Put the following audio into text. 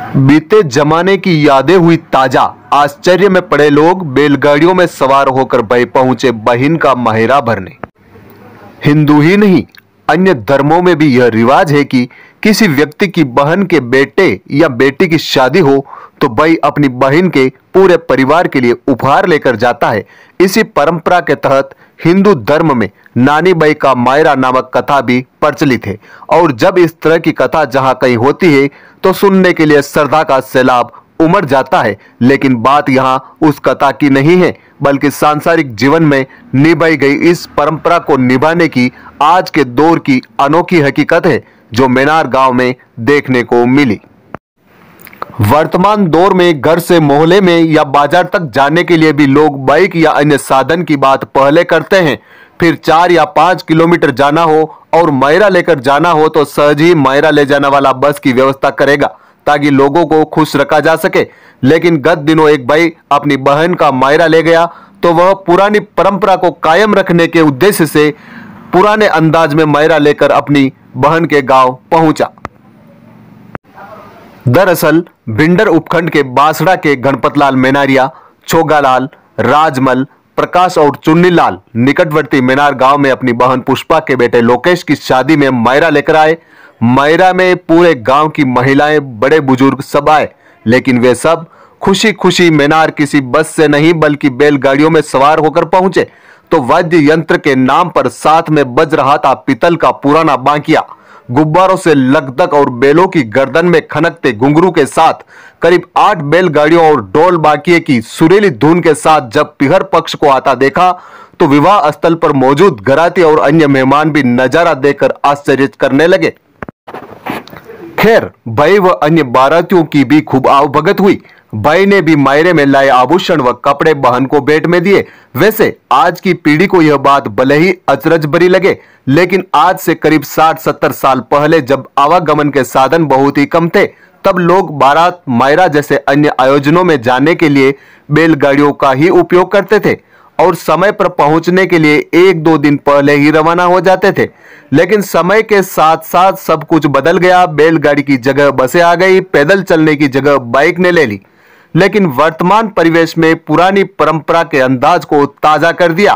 बीते जमाने की यादें हुई ताजा। आश्चर्य में पड़े लोग बैलगाड़ियों में सवार होकर भई पहुंचे बहिन का माहिरा भरने। हिंदू ही नहीं, अन्य धर्मों में भी यह रिवाज है कि किसी व्यक्ति की बहन के बेटे या बेटी की शादी हो तो भाई अपनी बहन के पूरे परिवार के लिए उपहार लेकर जाता है। इसी परंपरा के तहत हिंदू धर्म में नानी बाई का मायरा नामक कथा भी प्रचलित है और जब इस तरह की कथा जहां कहीं होती है तो सुनने के लिए श्रद्धा का सैलाब उमड़ जाता है। लेकिन बात यहां उस कथा की नहीं है बल्कि सांसारिक जीवन में निभाई गई इस परंपरा को निभाने की आज के दौर की अनोखी हकीकत है जो मेनार गांव में देखने को मिली। वर्तमान दौर में घर से मोहल्ले में या बाजार तक जाने के लिए भी लोग बाइक या अन्य साधन की बात पहले करते हैं। फिर 4 या 5 किलोमीटर जाना हो और मायरा लेकर जाना हो तो सहज ही मायरा ले जाने वाला बस की व्यवस्था करेगा ताकि लोगों को खुश रखा जा सके। लेकिन गत दिनों एक भाई अपनी बहन का मायरा ले गया तो वह पुरानी परंपरा को कायम रखने के उद्देश्य से पुराने अंदाज में मायरा लेकर अपनी बहन के गांव पहुंचा। दरअसल भिंडर उपखंड के बांसड़ा के गणपतलाल मेनारिया, छोगालाल, राजमल, प्रकाश और चुन्नीलाल निकटवर्ती मेनार गांव में अपनी बहन पुष्पा के बेटे लोकेश की शादी में मायरा लेकर आए। मायरा में पूरे गांव की महिलाएं, बड़े बुजुर्ग सब आए, लेकिन वे सब खुशी खुशी मेनार किसी बस से नहीं बल्कि बैलगाड़ियों में सवार होकर पहुंचे तो वाद्य यंत्र के नाम पर साथ में बज रहा था पीतल का पुराना बांकिया। गुब्बारों से लगदग और बैलों की गर्दन में खनकते घुंघरू के साथ करीब 8 बैलगाड़ियों और ढोल बाकिये की सुरीली धुन के साथ जब पिहर पक्ष को आता देखा तो विवाह स्थल पर मौजूद घराती और अन्य मेहमान भी नजारा देखकर आश्चर्य करने लगे। खैर भाई व अन्य बारातियों की भी खूब आवभगत हुई। भाई ने भी मायरे में लाए आभूषण व कपड़े बहन को भेंट में दिए। वैसे आज की पीढ़ी को यह बात भले ही अचरज भरी लगे, लेकिन आज से करीब 60-70 साल पहले जब आवागमन के साधन बहुत ही कम थे तब लोग बारात, मायरा जैसे अन्य आयोजनों में जाने के लिए बैलगाड़ियों का ही उपयोग करते थे और समय पर पहुंचने के लिए 1-2 दिन पहले ही रवाना हो जाते थे। लेकिन समय के साथ साथ सब कुछ बदल गया। बैलगाड़ी की जगह बसें आ गई, पैदल चलने की जगह बाइक ने ले ली। लेकिन वर्तमान परिवेश में पुरानी परंपरा के अंदाज को ताजा कर दिया।